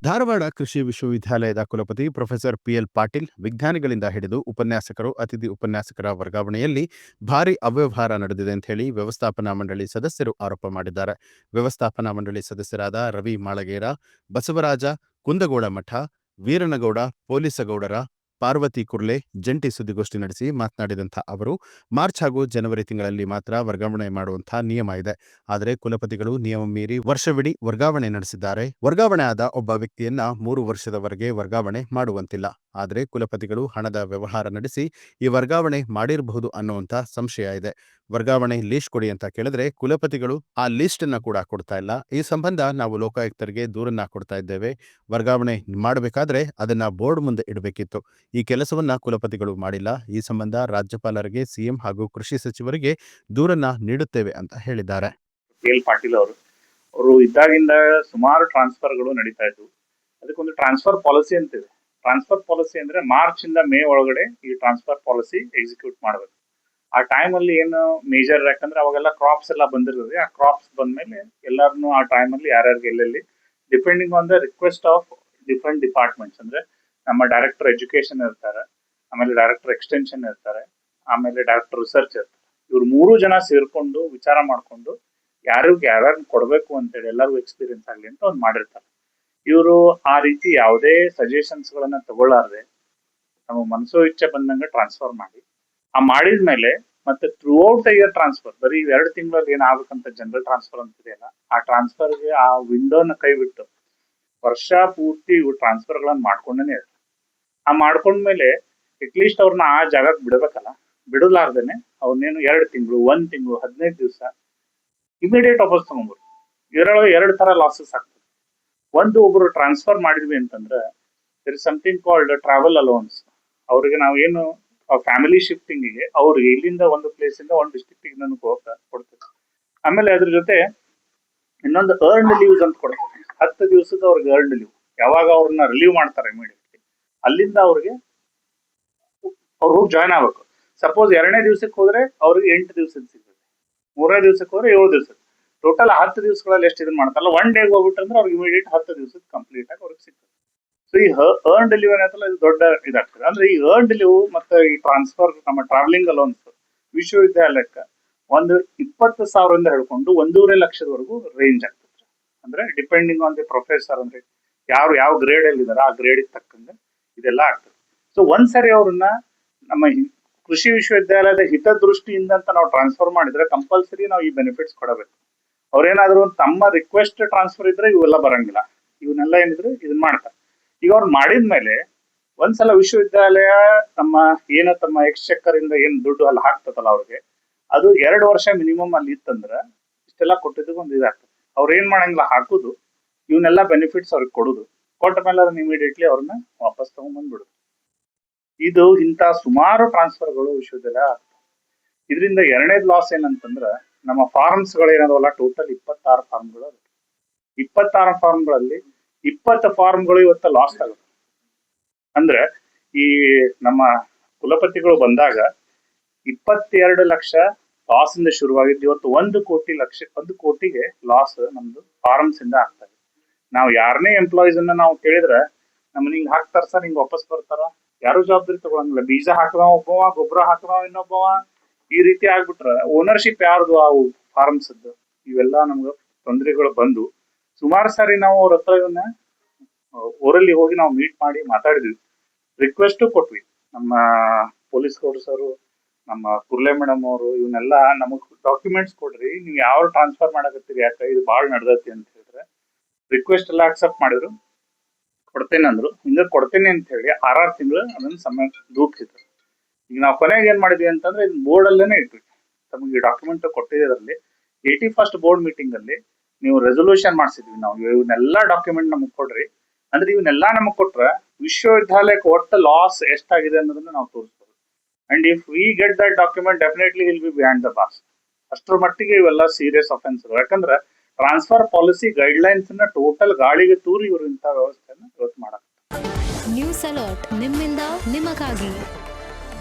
ಧಾರವಾಡ ಕೃಷಿ ವಿಶ್ವವಿದ್ಯಾಲಯದ ಕುಲಪತಿ ಪ್ರೊಫೆಸರ್ ಪಿಎಲ್ ಪಾಟೀಲ್ ವಿಜ್ಞಾನಿಗಳಿಂದ ಹಿಡಿದು ಉಪನ್ಯಾಸಕರು ಅತಿಥಿ ಉಪನ್ಯಾಸಕರ ವರ್ಗಾವಣೆಯಲ್ಲಿ ಭಾರಿ ಅವ್ಯವಹಾರ ನಡೆದಿದೆ ಅಂತ ಹೇಳಿ ವ್ಯವಸ್ಥಾಪನಾ ಮಂಡಳಿ ಸದಸ್ಯರು ಆರೋಪ ಮಾಡಿದ್ದಾರೆ. ವ್ಯವಸ್ಥಾಪನಾ ಮಂಡಳಿ ಸದಸ್ಯರಾದ ರವಿ ಮಾಳಗೇರ, ಬಸವರಾಜ ಕುಂದಗೋಳ ಮಠ, ವೀರನಗೌಡ ಪೊಲೀಸಗೌಡರ, ಪಾರ್ವತಿ ಕುರ್ಲೆ ಜಂಟಿ ಸುದ್ದಿಗೋಷ್ಠಿ ನಡೆಸಿ ಮಾತನಾಡಿದಂಥ ಅವರು, ಮಾರ್ಚ್ ಹಾಗೂ ಜನವರಿ ತಿಂಗಳಲ್ಲಿ ಮಾತ್ರ ವರ್ಗಾವಣೆ ಮಾಡುವಂತಹ ನಿಯಮ ಇದೆ. ಆದರೆ ಕುಲಪತಿಗಳು ನಿಯಮ ಮೀರಿ ವರ್ಷವಿಡೀ ವರ್ಗಾವಣೆ ನಡೆಸಿದ್ದಾರೆ. ವರ್ಗಾವಣೆ ಆದ ಒಬ್ಬ ವ್ಯಕ್ತಿಯನ್ನ 3 ವರ್ಷದವರೆಗೆ ವರ್ಗಾವಣೆ ಮಾಡುವಂತಿಲ್ಲ. ಆದರೆ ಕುಲಪತಿಗಳು ಹಣದ ವ್ಯವಹಾರ ನಡೆಸಿ ಈ ವರ್ಗಾವಣೆ ಮಾಡಿರಬಹುದು ಅನ್ನುವಂಥ ಸಂಶಯ ಇದೆ. ವರ್ಗಾವಣೆ ಲೀಸ್ಟ್ ಕೊಡಿ ಅಂತ ಕೇಳಿದ್ರೆ ಕುಲಪತಿಗಳು ಆ ಲೀಸ್ಟ್ ಅನ್ನ ಕೂಡ ಕೊಡ್ತಾ ಇಲ್ಲ. ಈ ಸಂಬಂಧ ನಾವು ಲೋಕಾಯುಕ್ತರಿಗೆ ದೂರನ್ನ ಕೊಡ್ತಾ ಇದ್ದೇವೆ. ವರ್ಗಾವಣೆ ಮಾಡಬೇಕಾದ್ರೆ ಅದನ್ನ ಬೋರ್ಡ್ ಮುಂದೆ ಇಡಬೇಕಿತ್ತು. ಈ ಕೆಲಸವನ್ನ ಕುಲಪತಿಗಳು ಮಾಡಿಲ್ಲ. ಈ ಸಂಬಂಧ ರಾಜ್ಯಪಾಲರಿಗೆ, ಸಿಎಂ ಹಾಗೂ ಕೃಷಿ ಸಚಿವರಿಗೆ ದೂರನ್ನ ನೀಡುತ್ತೇವೆ ಅಂತ ಹೇಳಿದ್ದಾರೆ. PL ಪಾಟೀಲ್ ಅವರು ಇದ್ದಾಗಿಂದ ಸುಮಾರು ಟ್ರಾನ್ಸ್ಫರ್ಗಳು ನಡೀತಾ ಇದ್ವು. ಅದಕ್ಕೊಂದು ಟ್ರಾನ್ಸ್ಫರ್ ಪಾಲಿಸಿ ಅಂತಿದೆ. ಟ್ರಾನ್ಸ್ಫರ್ ಪಾಲಿಸಿ ಅಂದ್ರೆ ಮಾರ್ಚ್ ಇಂದ ಮೇ ಒಳಗಡೆ ಈ ಟ್ರಾನ್ಸ್ಫರ್ ಪಾಲಿಸಿ ಎಕ್ಸಿಕ್ಯೂಟ್ ಮಾಡಬೇಕು. ಆ ಟೈಮಲ್ಲಿ ಏನು ಮೇಜರ್, ಯಾಕಂದ್ರೆ ಅವಾಗೆಲ್ಲ ಕ್ರಾಪ್ಸ್ ಎಲ್ಲ ಬಂದಿರ್ತದೆ. ಆ ಕ್ರಾಪ್ಸ್ ಬಂದ್ಮೇಲೆ ಎಲ್ಲಾರನು ಆ ಟೈಮಲ್ಲಿ ಯಾರ್ಯಾರಿಗೆ ಎಲ್ಲೆಲ್ಲಿ depending on the request of different departments, ಅಂದ್ರೆ ನಮ್ಮ ಡೈರೆಕ್ಟರ್ ಎಜುಕೇಶನ್ ಇರ್ತಾರೆ, ಆಮೇಲೆ ಡೈರೆಕ್ಟರ್ ಎಕ್ಸ್ಟೆನ್ಷನ್ ಇರ್ತಾರೆ, ಆಮೇಲೆ ಡೈರೆಕ್ಟರ್ ರಿಸರ್ಚ್ ಇರ್ತಾರೆ. ಇವ್ರು 3 ಜನ ಸೇರ್ಕೊಂಡು ವಿಚಾರ ಮಾಡ್ಕೊಂಡು ಯಾರ್ಯಾರು ಕೊಡ್ಬೇಕು ಅಂತೇಳಿ ಎಲ್ಲರಿಗೂ ಎಕ್ಸ್ಪೀರಿಯನ್ಸ್ ಆಗ್ಲಿ ಅಂತ ಒಂದು ಮಾಡಿರ್ತಾರೆ. ಇವರು ಆ ರೀತಿ ಯಾವುದೇ ಸಜೆಷನ್ಸ್ ಗಳನ್ನ ತಗೊಳ್ಳಾರ್ದೆ ನಮ್ಮ ಮನಸೋ ಇಚ್ಛೆ ಬಂದಂಗೆ ಟ್ರಾನ್ಸ್ಫರ್ ಮಾಡಿ, ಆ ಮಾಡಿದ್ಮೇಲೆ ಮತ್ತೆ through out the year transfer, ಬರೀ 2 ತಿಂಗಳಲ್ಲಿ ಏನಾಗಬೇಕಂತ ಜನರಲ್ ಟ್ರಾನ್ಸ್ಫರ್ ಅಂತಿದೆಯಲ್ಲ, ಆ ಟ್ರಾನ್ಸ್ಫರ್ಗೆ ಆ ವಿಂಡೋನ ಕೈ ಬಿಟ್ಟು ವರ್ಷ ಪೂರ್ತಿ ಇವ್ರು ಟ್ರಾನ್ಸ್ಫರ್ ಗಳನ್ನ ಮಾಡ್ಕೊಂಡೇನೆ ಇರ್ತಾರೆ. ಆ ಮಾಡ್ಕೊಂಡ್ಮೇಲೆ ಅಟ್ಲೀಸ್ಟ್ ಅವ್ರನ್ನ ಆ ಜಾಗಕ್ಕೆ ಬಿಡಬೇಕಲ್ಲ, ಬಿಡಲಾರ್ದೇನೆ ಅವ್ರನ್ನೇನು 2 ತಿಂಗಳು, 1 ತಿಂಗಳು, 15 ದಿವಸ ಇಮಿಡಿಯೇಟ್ ವಾಪಸ್ ತಗೊಂಡ್ಬರು. ಇದರೊಳಗೆ 2 ತರ ಲಾಸಸ್ ಆಗ್ತದೆ. ಒಂದು, ಒಬ್ರು ಟ್ರಾನ್ಸ್ಫರ್ ಮಾಡಿದ್ವಿ ಅಂತಂದ್ರೆ there is something called travel alones. ಅವ್ರಿಗೆ ನಾವು ಏನು ಫ್ಯಾಮಿಲಿ ಶಿಫ್ಟಿಂಗಿಗೆ ಅವ್ರಿಗೆ ಇಲ್ಲಿಂದ ಒಂದು ಪ್ಲೇಸ್ ಇಂದ ಒಂದು ಡಿಸ್ಟ್ರಿಕ್ಟ್ ಇನ್ನೊಂದು ಕೊಡ್ತೇವೆ. ಆಮೇಲೆ ಅದ್ರ ಜೊತೆ ಇನ್ನೊಂದು ಅರ್ನ್ಡ್ ಲೀವ್ಸ್ ಅಂತ ಕೊಡ್ತೇವೆ. 10 ದಿವಸದ ಅವ್ರಿಗೆ ಅರ್ನ್ಡ್ ಲೀವ್. ಯಾವಾಗ ಅವ್ರನ್ನ ರಿಲೀವ್ ಮಾಡ್ತಾರೆ ಇಮಿಡಿಯೇಟ್ಲಿ, ಅಲ್ಲಿಂದ ಅವ್ರಿಗೆ ಅವ್ರು ಹೋಗಿ ಜಾಯ್ನ್ ಆಗ್ಬೇಕು. ಸಪೋಸ್ 2ನೇ ದಿವಸಕ್ಕೆ ಹೋದ್ರೆ ಅವ್ರಿಗೆ 8 ದಿವಸದ ಸಿಗ್ತದೆ, 3ನೇ ದಿವಸಕ್ಕೆ ಹೋದ್ರೆ 7 ದಿವಸದ. ಟೋಟಲ್ 10 ದಿವಸಗಳಲ್ಲಿ ಎಷ್ಟು ಇದನ್ನ ಮಾಡ್ತಾರಲ್ಲ, 1 ಡೇಗೆ ಹೋಗ್ಬಿಟ್ಟಂದ್ರೆ ಅವ್ರಿಗೆ ಇಮಿಡಿಯೇಟ್ 10 ದಿವಸದ ಕಂಪ್ಲೀಟ್ ಆಗಿ ಅವ್ರಿಗೆ ಸಿಗ್ತದೆ. ಸೊ ಈ ಅರ್ನ್ಡ್ ಲೀವ್ ಏನಂತಲ್ಲ, ಇದು ದೊಡ್ಡ ಇದಾಗ್ತದೆ. ಅಂದ್ರೆ ಈ ಅರ್ನ್ಡ್ ಲೀವ್ ಮತ್ತೆ ಈ ಟ್ರಾನ್ಸ್ಫರ್, ನಮ್ಮ ಟ್ರಾವೆಲಿಂಗ್ ಅಲೋನ್ಸ್ ವಿಶ್ವವಿದ್ಯಾಲಯಕ್ಕೆ ಒಂದು 20,000 ಹಿಡ್ಕೊಂಡು 1.5 ಲಕ್ಷದವರೆಗೂ ರೇಂಜ್ ಆಗ್ತದೆ. ಅಂದ್ರೆ ಡಿಪೆಂಡಿಂಗ್ ಆನ್ ದಿ ಪ್ರೊಫೆಸರ್, ಅಂದ್ರೆ ಯಾರು ಯಾವ ಗ್ರೇಡ್ ಅಲ್ಲಿ ಇದಾರೆ ಆ ಗ್ರೇಡ್ ತಕ್ಕಂಗೆ ಇದೆಲ್ಲ ಆಗ್ತದೆ. ಸೊ ಒಂದ್ಸರಿ ಅವ್ರನ್ನ ನಮ್ಮ ಕೃಷಿ ವಿಶ್ವವಿದ್ಯಾಲಯದ ಹಿತದೃಷ್ಟಿಯಿಂದ ಅಂತ ನಾವು ಟ್ರಾನ್ಸ್ಫರ್ ಮಾಡಿದ್ರೆ ಕಂಪಲ್ಸರಿ ನಾವು ಈ ಬೆನಿಫಿಟ್ಸ್ ಕೊಡಬೇಕು. ಅವ್ರೇನಾದ್ರು ತಮ್ಮ ರಿಕ್ವೆಸ್ಟ್ ಟ್ರಾನ್ಸ್ಫರ್ ಇದ್ರೆ ಇವೆಲ್ಲ ಬರಂಗಿಲ್ಲ. ಇವನ್ನೆಲ್ಲ ಏನಿದ್ರು ಇದನ್ನ ಮಾಡ್ತಾರೆ. ಈಗ ಅವ್ರು ಮಾಡಿದ್ಮೇಲೆ ಒಂದ್ಸಲ ವಿಶ್ವವಿದ್ಯಾಲಯ ತಮ್ಮ ಎಕ್ಸ್ಚೆಕ್ಕರ್ ಇಂದ ಏನ್ ದುಡ್ಡು ಅಲ್ಲಿ ಹಾಕ್ತದಲ್ಲ ಅವ್ರಿಗೆ, ಅದು 2 ವರ್ಷ ಮಿನಿಮಮ್ ಅಲ್ಲಿ ಇತ್ತಂದ್ರೆ ಇಷ್ಟೆಲ್ಲ ಕೊಟ್ಟಿದ್ದಕ್ಕೆ ಒಂದು ಇದಾಗ್ತದೆ. ಅವ್ರು ಏನ್ ಮಾಡಂಗಿಲ್ಲ, ಹಾಕುದು, ಇವನ್ನೆಲ್ಲ ಬೆನಿಫಿಟ್ಸ್ ಅವ್ರಿಗೆ ಕೊಡುದು, ಕೊಟ್ಟ ಮೇಲೆ ಅದನ್ನ ಇಮಿಡಿಯೇಟ್ಲಿ ಅವ್ರನ್ನ ವಾಪಸ್ ತಗೊಂಡ್ಬಂದ್ಬಿಡುದು. ಇದು ಇಂಥ ಸುಮಾರು ಟ್ರಾನ್ಸ್ಫರ್ಗಳು ವಿಶ್ವವಿದ್ಯಾಲಯ ಆಗ್ತದೆ. ಇದರಿಂದ 2ನೇದು ಲಾಸ್ ಏನಂತಂದ್ರೆ, ನಮ್ಮ ಫಾರ್ಮ್ಸ್ ಗಳು ಏನದವಲ್ಲ, ಟೋಟಲ್ 26 ಫಾರ್ಮ್ಗಳು. 26 ಫಾರ್ಮ್ಗಳಲ್ಲಿ 20 ಫಾರ್ಮ್ಗಳು ಇವತ್ತು ಲಾಸ್ ಆಗುತ್ತೆ. ಅಂದ್ರೆ ಈ ನಮ್ಮ ಕುಲಪತಿಗಳು ಬಂದಾಗ 22 ಲಕ್ಷ ಲಾಸ್ ಇಂದ ಶುರುವಾಗಿದ್ದು ಇವತ್ತು 1 ಕೋಟಿಗೆ ಲಾಸ್ ನಮ್ದು ಫಾರ್ಮ್ಸ್ ಇಂದ ಆಗ್ತದೆ. ನಾವು ಯಾರನ್ನೇ ಎಂಪ್ಲಾಯೀಸ್ ಅನ್ನ ನಾವು ಕೇಳಿದ್ರೆ ನಮ್ಮನ್ನ ಹಿಂಗ್ ಹಾಕ್ತಾರ ಸರ್, ಹಿಂಗ್ ವಾಪಸ್ ಬರ್ತಾರ, ಯಾರು ಜವಾಬ್ದಾರಿ ತಗೊಳಂಗಿಲ್ಲ. ಬೀಜ ಹಾಕದವ ಒಬ್ಬವ, ಗೊಬ್ಬರ ಹಾಕದವ ಇನ್ನೊಬ್ಬವ, ಈ ರೀತಿ ಆಗ್ಬಿಟ್ರ ಓನರ್ಶಿಪ್ ಯಾರ್ದು ಆ ಫಾರ್ಮ್ಸ್ ಅದ್ದು, ಇವೆಲ್ಲ ನಮ್ಗೆ ತೊಂದರೆಗಳು ಬಂದು ಸುಮಾರು ಸಾರಿ ನಾವು ಅವ್ರ ಹತ್ರ ಇವನ್ನ ಊರಲ್ಲಿ ಹೋಗಿ ನಾವು ಮೀಟ್ ಮಾಡಿ ಮಾತಾಡಿದ್ವಿ, ರಿಕ್ವೆಸ್ಟ್ ಕೊಟ್ವಿ. ನಮ್ಮ ಪೊಲೀಸ್ ಸರು, ನಮ್ಮ ಕುರ್ಲೆ ಮೇಡಮ್ ಅವರು, ಇವನ್ನೆಲ್ಲ ನಮಗ್ ಡಾಕ್ಯುಮೆಂಟ್ಸ್ ಕೊಡ್ರಿ, ನೀವು ಯಾವ ಟ್ರಾನ್ಸ್ಫರ್ ಮಾಡಕತ್ತೀರಿ, ಯಾಕೆ ಇದು ಬಾಳ್ ನಡ್ದತಿ ಅಂತ ಹೇಳಿದ್ರೆ ರಿಕ್ವೆಸ್ಟ್ ಎಲ್ಲ ಅಕ್ಸೆಪ್ಟ್ ಮಾಡಿದ್ರು. ಕೊಡ್ತೇನೆ ಅಂದ್ರು. ಹಿಂಗ ಕೊಡ್ತೇನೆ ಅಂತ ಹೇಳಿ 6 ತಿಂಗಳು ಅದನ್ನ ಸಮಯ ದೂಗ್ತಿದ್ರು. ಈಗ ನಾವು ಕೊನೆಗೆ ಏನ್ ಮಾಡಿದ್ವಿ ಅಂತಂದ್ರೆ ಇದು ಬೋರ್ಡ್ ಅಲ್ಲೇನೆ ಇಟ್ವಿ. ನಮಗೆ ಡಾಕ್ಯುಮೆಂಟ್ ಕೊಟ್ಟಿದ್ರಲ್ಲಿ 81st ಬೋರ್ಡ್ ಮೀಟಿಂಗ್ ಅಲ್ಲಿ ನೀವು ರೆಸೊಲ್ಯೂಷನ್ ಮಾಡಿಸಿದ್ವಿ ನಾವು, ಇವನ್ನೆಲ್ಲ ಡಾಕ್ಯುಮೆಂಟ್ ನಮಗ್ ಕೊಡ್ರಿ. ಅಂದ್ರೆ ಇವನ್ನೆಲ್ಲ ನಮಗ್ ಕೊಟ್ರೆ ವಿಶ್ವವಿದ್ಯಾಲಯಕ್ಕೆ ಒಟ್ಟು ಲಾಸ್ ಎಷ್ಟಾಗಿದೆ ಅನ್ನೋದನ್ನ ನಾವು ತೋರಿಸ್ಬೋದು. And if we get that document definitely will be beyond the boss. ಅಷ್ಟರ ಮಟ್ಟಿಗೆ ಇವೆಲ್ಲ ಸೀರಿಯಸ್ ಅಫೆನ್ಸ್. ಯಾಕಂದ್ರೆ ಟ್ರಾನ್ಸ್ಫರ್ ಪಾಲಿಸಿ ಗೈಡ್ ಲೈನ್ಸ್ ನ ಟೋಟಲ್ ಗಾಳಿಗೆ ತೂರಿ ಇವರು ಇಂಥ ವ್ಯವಸ್ಥೆಯನ್ನು ಇವತ್ತು ಮಾಡಕ್ಕೆ. ನ್ಯೂಸ್ ಅಲರ್ಟ್ ನಿಮ್ಮಿಂದ ನಿಮಗಾಗಿ.